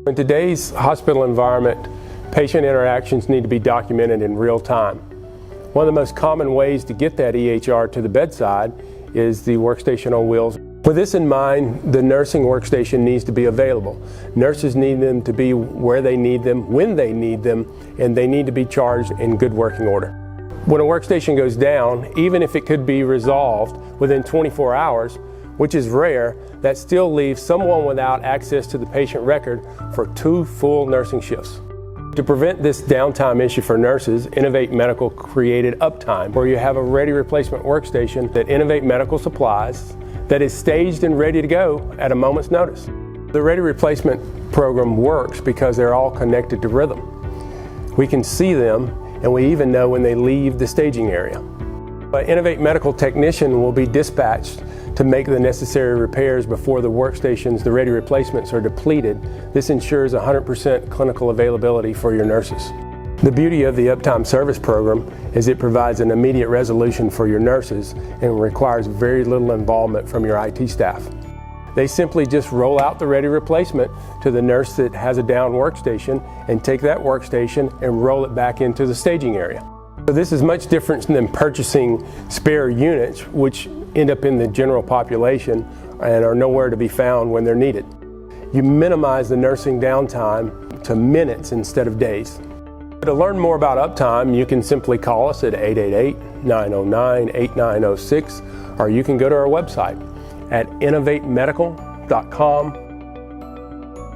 In today's hospital environment, patient interactions need to be documented in real time. One of the most common ways to get that EHR to the bedside is the workstation on wheels. With this in mind, the nursing workstation needs to be available. Nurses need them to be where they need them, when they need them, and they need to be charged in good working order. When a workstation goes down, even if it could be resolved within 24 hours, which is rare, that still leaves someone without access to the patient record for 2 full nursing shifts. To prevent this downtime issue for nurses, Enovate Medical created UpTime, where you have a ready replacement workstation that Enovate Medical supplies that is staged and ready to go at a moment's notice. The ready replacement program works because they're all connected to rhythm. We can see them, and we even know when they leave the staging area. An Enovate Medical technician will be dispatched to make the necessary repairs before the workstations, the ready replacements, are depleted. This ensures 100% clinical availability for your nurses. The beauty of the UpTime service program is it provides an immediate resolution for your nurses and requires very little involvement from your IT staff. They simply just roll out the ready replacement to the nurse that has a down workstation and take that workstation and roll it back into the staging area. So this is much different than purchasing spare units, which end up in the general population and are nowhere to be found when they're needed. You minimize the nursing downtime to minutes instead of days. To learn more about UpTime, you can simply call us at 888-909-8906, or you can go to our website at enovatemedical.com